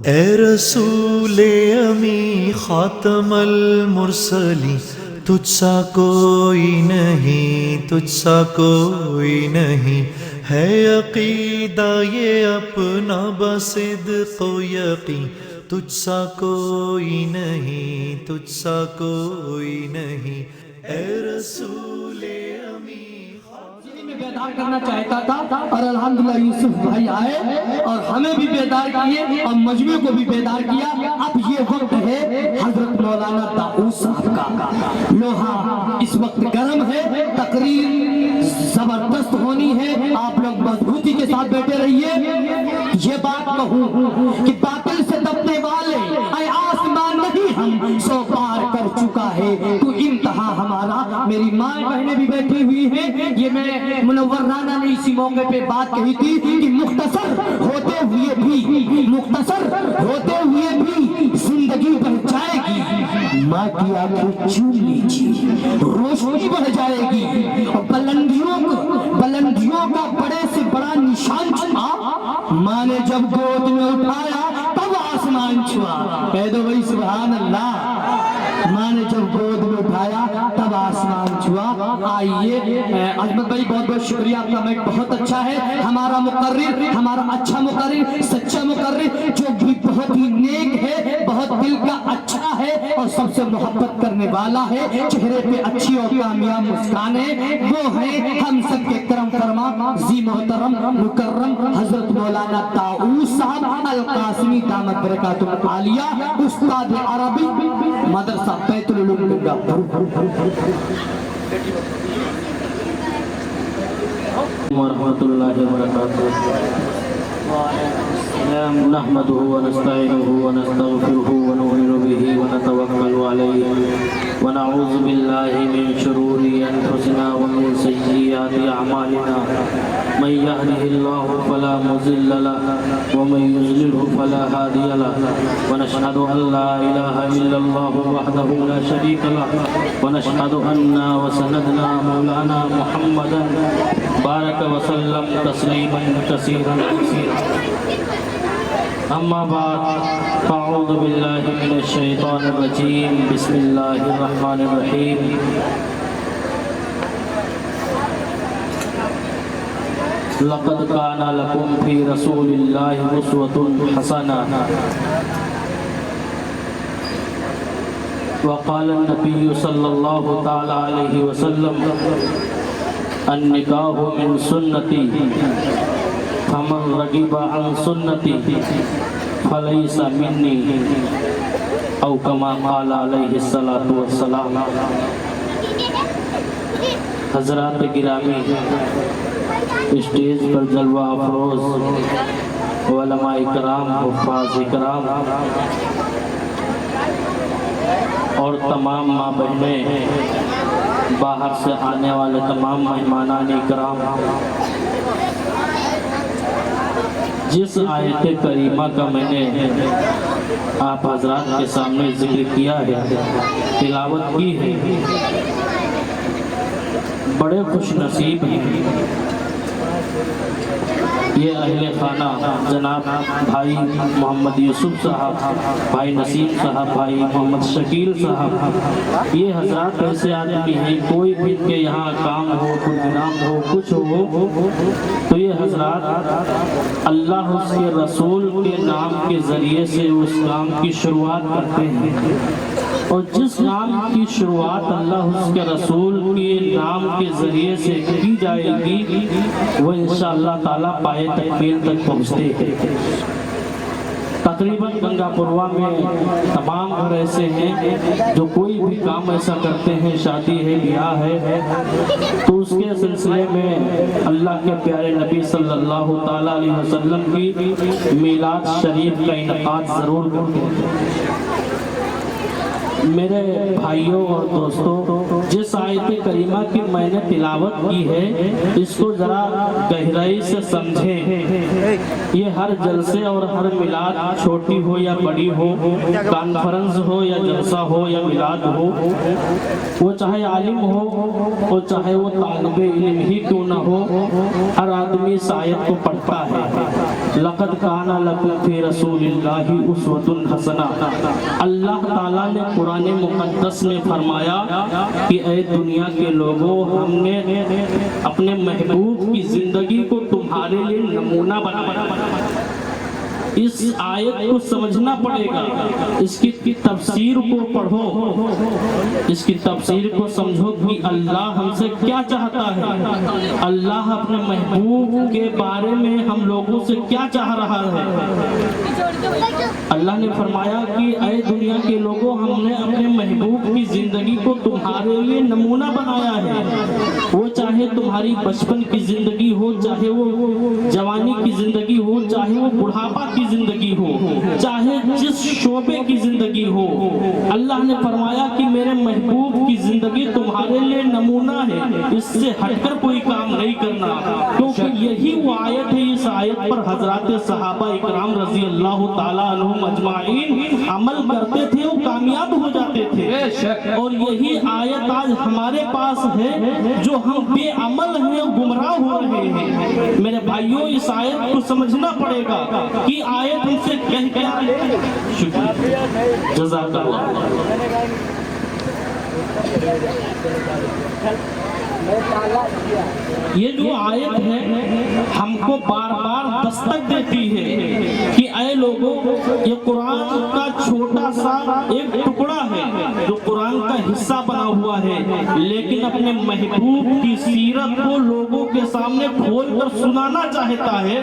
اے رسول امی خاتم المرسلی، تجھ سا کوئی نہیں، تجھ سا کوئی نہیں، ہے عقیدہ یہ اپنا بصدق و یقین، تجھ سا کوئی نہیں، تجھ سا کوئی نہیں، اے رسول امی بیدار کرنا چاہتا تھا اور الحمدللہ یوسف بھائی آئے اور ہمیں بھی بیدار کیے اور مجمع کو بھی بیدار کیا۔ اب یہ وقت ہے حضرت مولانا طاؤس صاحب کا، لوہا اس وقت گرم ہے، تقریر زبردست ہونی ہے، آپ لوگ مضبوطی کے ساتھ بیٹھے رہیے۔ یہ بات کہوں کہ باطل سے دبنے والے اے آسمان نہیں ہم سو پار کر چکا ہے تو انتہا ہمارا۔ میری ماں بہنیں بھی بیٹھی ہوئی ہیں، یہ میں منور رانا نے اسی موقع پہ بات کہی تھی کہ مختصر ہوتے ہوئے بھی زندگی بڑھ جائے گی، ماں کی آنکھیں چوم لیجیے، روشنی بڑھ جائے گی، اور بلندیوں کا بڑے سے بڑا نشان چھا، ماں نے جب گود میں اٹھایا تب آسمان چھوا۔ کہہ دو بھائی سبحان اللہ۔ ماں نے جب گود میں اٹھایا تب آسمان چھوا۔ آئیے عظمت بھائی، بہت بہت شکریہ آپ کا، مائک بہت اچھا ہے، ہمارا مقرر، ہمارا اچھا مقرر، سچا مقرر جو بھی بہت ہی نیک ہے، بہت دل کا اچھا ہے اور سب سے محبت کرنے والا ہے، چہرے پہ اچھی اور کامیاب مسکان ہے، وہ ہے ہم سب کے کرم فرما ذی محترم مکرم حضرت مولانا طاؤس صاحب القاسمی دامت برکاتہ عالیہ، استاد عربی مدرسہ بیت العلوم گنگا۔ ورحمۃ اللہ وبرکاتہ۔ نحمده ونستعینه ونستغفره ونؤمن به ونتوکل علیہ ونعوذ باللہ من شرور انفسنا ومن سیئات اعمالنا، من یهده اللہ فلا مضل له ومن یضلله فلا هادی له، ونشهد ان لا الہ الا اللہ وحدہ لا شریک له، ونشهد ان وسندنا مولانا محمدا بارک وسلم تسلیما کثیرا اما بعد، فاعوذ باللہ من الشیطان الرجیم، بسم اللہ الرحمن الرحیم۔ لقد کان لکم فی رسول اللہ اسوۃ حسنہ، وقال النبی صلی اللہ تعالی علیہ وسلم النکاح من سنتی فمن رغب عن سنتی فلیس منی، او کما قال علیہ الصلاۃ والسلام۔ حضرات گرامی، اسٹیج پر جلوہ افروز علماء کرام، حفاظ کرام اور تمام ماں بہنیں، باہر سے آنے والے تمام مہمانان کرام، جس آیت کریمہ کا میں نے آپ حضرات کے سامنے ذکر کیا ہے، تلاوت کی ہے، بڑے خوش نصیب ہیں یہ اہل خانہ جناب بھائی محمد یوسف صاحب، بھائی نسیم صاحب، بھائی محمد شکیل صاحب، یہ حضرات ایسے آدمی ہیں، کوئی بھی ان کے یہاں کام ہو، پروگرام ہو، کچھ ہو تو یہ حضرات اللہ اس کے رسول کے نام کے ذریعے سے اس کام کی شروعات کرتے ہیں، اور جس کام کی شروعات اللہ اس کے رسول کے نام کے ذریعے سے کی جائے گی وہ انشاءاللہ تعالیٰ پائے تکمیل تک پہنچتے ہیں۔ تقریباً گنگا پوروا میں تمام گھر ایسے ہیں جو کوئی بھی کام ایسا کرتے ہیں، شادی ہے، بیاہ ہے، تو اس کے سلسلے میں اللہ کے پیارے نبی صلی اللہ تعالیٰ علیہ وسلم کی میلاد شریف کا انعقاد ضرور کرتے ہیں۔ میرے بھائیوں اور دوستوں، जिस आयत करीमा की मैंने तिलावत की है इसको जरा गहराई से समझें। ये हर जलसे और हर मिलाद, छोटी हो या बड़ी हो, कॉन्फ्रेंस हो या जलसा हो या मिलाद हो, वो चाहे आलिम हो वो चाहे वो तालिब इल्म ही क्यों न हो, हर आदमी इस आयत को पढ़ता है। लक़द काना लकुम फी रसूलिल्लाहि उस्वतुन हसना। अल्लाह ताला ने कुरान मुक़द्दस में फरमाया कि ऐ दुनिया के लोगों, हमने अपने महबूब की जिंदगी को तुम्हारे लिए नमूना बनाया। इस आयत को समझना पड़ेगा, इसकी तफसीर को पढ़ो, इसकी तफसीर को समझो कि अल्लाह हमसे क्या चाहता है, अल्लाह अपने महबूब के बारे में हम लोगों से क्या चाह रहा है। अल्लाह ने फरमाया कि ऐ दुनिया के लोगों, हमने अपने महबूब की जिंदगी को तुम्हारे लिए नमूना बनाया है। वो चाहे तुम्हारी बचपन की जिंदगी हो, चाहे वो जवानी की जिंदगी हो, चाहे वो बुढ़ापा की जिंदगी हो, चाहे जिस शोबे की जिंदगी हो, अल्लाह ने फरमाया कि मेरे महबूब की जिंदगी तुम्हारे लिए नमूना है, इससे हटकर कोई काम नहीं करना। क्योंकि यही वो आयत है, इस आयत पर हजरत सहाबा इकराम रजी अल्लाह ताला अन्हुम अजमाइन अमल करते थे, वो कामयाब हो जाते थे। और यही आयत आज हमारे पास है, जो हम बेअमल हैं, गुमराह हो रहे हैं। मेरे भाइयों, इस आयत को समझना पड़ेगा कि आयत हमसे कह क्या है। शुक्रिया, जज़ाकल्लाह। ये जो आयत है हमको बार बार दस्तक देती है कि ऐ लोगों, ये कुरान का छोटा सा एक टुकड़ा है जो कुरान का हिस्सा बना हुआ है, लेकिन अपने महबूब की सीरत को लोगों के सामने खोल कर सुनाना चाहता है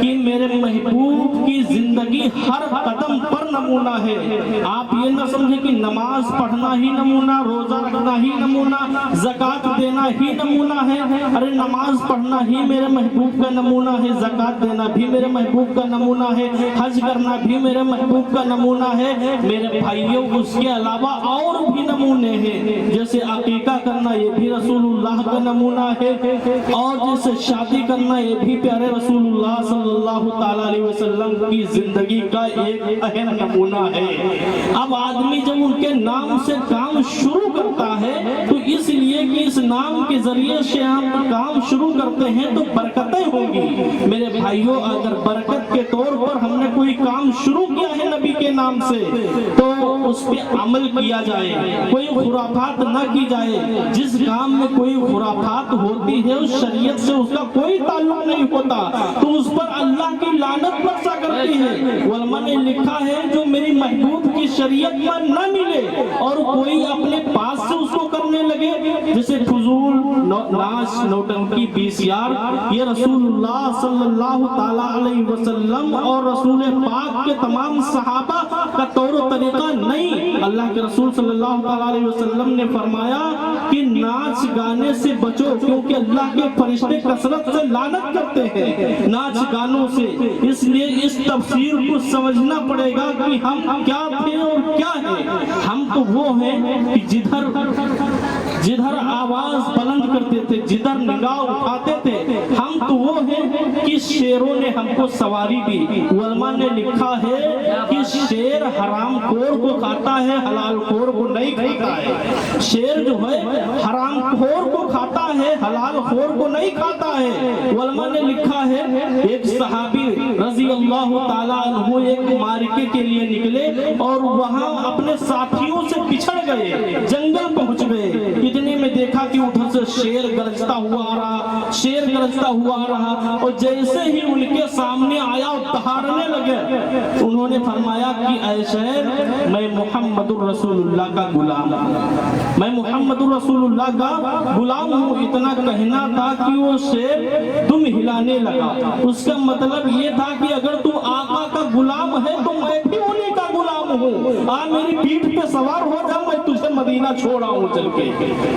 कि मेरे महबूब की जिंदगी हर कदम पर नमूना है। आप ये न समझे कि नमाज पढ़ना ही नमूना, रोजा रखना ही नमूना, ज़कात देना ही नमूना है। अरे नमाज पढ़ना ही मेरे महबूब का नमूना है, ज़कात देना भी मेरे महबूब का नमूना है, हज करना भी मेरे महबूब का नमूना है। मेरे भाइयों, उसके अलावा और भी नमूने हैं, जैसे अकीका करना ये भी रसूलुल्लाह का नमूना है, और जैसे शादी करना ये भी प्यारे रसूलुल्लाह सल्लल्लाहु ताला अलैहि वसल्लम की जिंदगी का एक अहम नमूना है। अब आदमी जब उनके नाम से काम शुरू करता है तो इसलिए कि इस नाम के जरिए से हम काम शुरू करते हैं तो बरकतें होंगी। मेरे भाइयों, अगर बरकत के तौर पर हमने कोई काम शुरू किया है नबी के नाम से, तो उस पे अमल किया जाए, कोई खुराफात न की जाए। जिस काम में कोई खुराफात होती है उस शरीयत से उसका कोई ताल्लुक नहीं होता, तो उस पर अल्लाह की लानत बरसा करती है। उलमा ने लिखा है जो मेरी महबूब की शरीयत में न मिले और कोई अपने पास से उसको करने लगे, जैसे फुजूल, नाच, नौटंकी, बीसियार, ये रसूलुल्लाह सल्लल्लाहु ताला अलैहि वसल्लम और रसूल पाक के तमाम सहाबा का तौर तरीका नहीं। अल्लाह के रसूल सल्लल्लाहु ताला अलैहि वसल्लम ने फरमाया कि नाच गाने से बचो, क्योंकि अल्लाह के फरिश्ते कसरत से लानत करते हैं नाच गानों से। इसलिए इस तफसीर को समझना पड़ेगा कि हम क्या थे और क्या है। हम तो वो हैं कि जिधर आवाज बुलंद करते थे, जिधर निगाह उठाते थे, हम तो वो हैं कि शेरों ने हमको सवारी दी। उलमा ने लिखा है कि शेर हराम खोर को खाता है, हलाल खोर को नहीं खाता है। शेर जो है हराम खोर को खाता है, हलाल खोर को नहीं खाता है। उलमा ने लिखा है एक सहाबी रजी अल्लाह ताला अन्हु एक मार्के के लिए निकले और वहां अपने साथियों से पिछड़ गए, जंगल पहुंच गए। इतने में देखा कि उधर से शेर गरजता हुआ आ रहा, शेर गरजता हुआ आ रहा, और जैसे ही उनके सामने आया दहाड़ने लगे। उन्होंने फरमाया कि ऐ शेर, मैं मुहम्मदुर रसूलुल्लाह का गुलाम, मैं मुहम्मदुर रसूलुल्लाह का गुलाम हूँ। इतना कहना था कि वो शेर दुम हिलाने लगा। उसका मतलब ये था कि अगर तू आका का गुलाम है तो मैं भी उन्हीं का गुलाम हूँ, आ मेरी पीठ पे सवार हो जा, मैं तुझे मदीना छोड़ा हूँ चल के।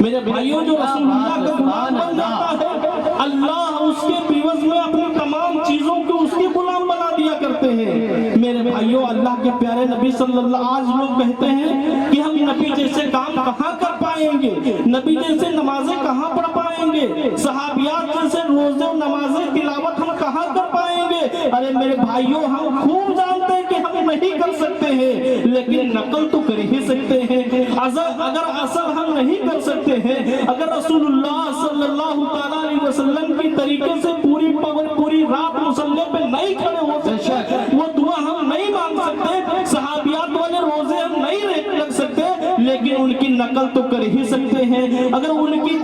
मेरे भाइयों, जो रसूलुल्लाह का गुलाम बन जाता है, अल्लाह उसके पिवज में अपनी तमाम चीजों को उसके गुलाम बना दिया करते हैं। मेरे भाइयों, अल्लाह के प्यारे नबी सल्लल्लाहु, आज लोग कहते हैं कि हम नबी जैसे काम कहाँ कर पाए पाएंगे, नबी जैसे नमाजें कहाँ पढ़ पाएंगे, सहाबियात जैसे रोजे और नमाजें तिलावत हम कहाँ कर पाएंगे। अरे मेरे भाइयों, हम खूब जानते हैं कि हम नहीं कर सकते हैं, लेकिन नकल तो कर ही सकते हैं। अगर असल हम नहीं कर सकते हैं, अगर रसूलुल्लाह सल्लल्लाहु अलैहि वसल्लम की तरीके से पूरी रात मुसल्ले पे नहीं खड़े हो सकते, वो दुआ हम नहीं मांग सकते, सहाबियात वाले रोजे हम नहीं रख सकते, लेकिन उनकी नकल तो कर ही सकते हैं। अगर उनके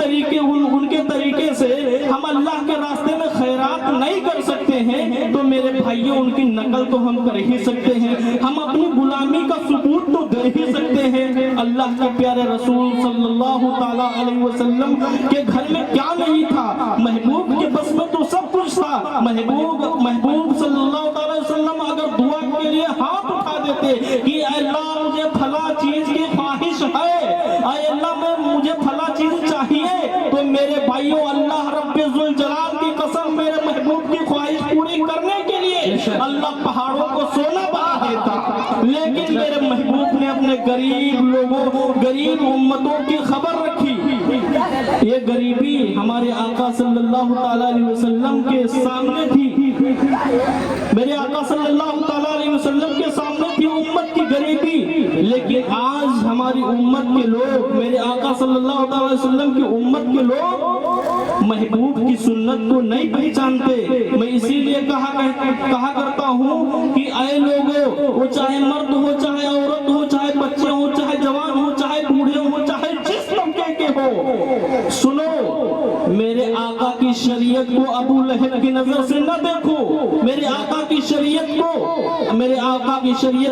तरीके से हम अल्लाह के रास्ते में खैरात नहीं कर सकते हैं, तो मेरे भाइयों उनकी नकल तो हम कर ही सकते हैं। हम अपनी गुलामी का सबूत तो दे ही सकते हैं। अल्लाह के प्यारे रसूल सल्लल्लाहु ताला अलैहि वसल्लम के घर में क्या नहीं था, महबूब के बस में तो सब कुछ था। महबूब सल्लल्लाहु ताला अलैहि वसल्लम अगर दुआ के लिए हाथ उठा देते कि अल्लाह मुझे फला चीज की ख्वाहिश है, अल्लाह मुझे फला चीज चाहिए, तो मेरे भाइयों अल्लाह रब्बुल जलाल की कसम, मेरे महबूब की ख्वाहिश पूरी करने के लिए अल्लाह पहाड़ों को सोना बना देता। लेकिन मेरे महबूब ने अपने गरीब लोगों, गरीब उम्मतों की खबर रखी। ये गरीबी हमारे आका सल्लल्लाहु अलैहि वसल्लम के सामने थी, मेरे आका सल्लल्लाहु अलैहि वसल्लम के सामने थी उम्मत की गरीबी। लेकिन आज हमारी उम्मत के लोग, मेरे आका सल्लल्लाहु अलैहि वसल्लम की उम्मत के लोग महबूब की सुन्नत को नहीं पहचानते। मैं इसीलिए कहा करता हूँ कि आए लोगों, वो चाहे मर्द हो, चाहे औरत हो, चाहे बच्चे हो, चाहे जवान हो, चाहे बूढ़े हो, चाहे जिस तबके के हो, सुनो, मेरे आका की शरीयत को अबू लहब की नजर से न देखो, मेरे आका की शरीयत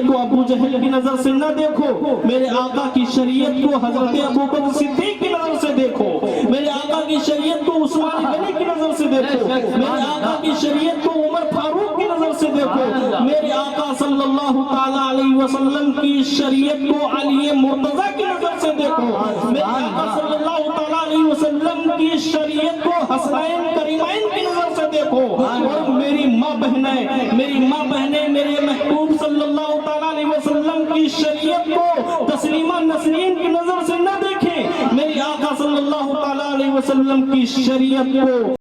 को अबू जहल की नजर से न देखो, मेरे आका की शरीयत को हजरत अबू बकर सिद्दीक की नजर से देखो, मेरे आका की शरीयत को उस्मान गनी की नजर से देखो, मेरे आका की शरीयत को उमर फारूक की नजर से देखो, मेरे आका सल्लल्लाहु ताला अलैहि वसल्लम की शरीयत को अली मुर्तजा की नजर से देखो, मेरे आका सल्लल्लाहु ताला अलैहि वसल्लम की शरीयत को हसनैन करीमैन की नजर से देखो। और मेरी माँ बहनें मेरे महबूब सल्लल्लाहु ताला अलैहि वसल्लम की शरीयत को तस्लीमा नसरीन की नजर से न देखें, मेरी आका सल्लल्लाहु ताला अलैहि वसल्लम की शरीयत को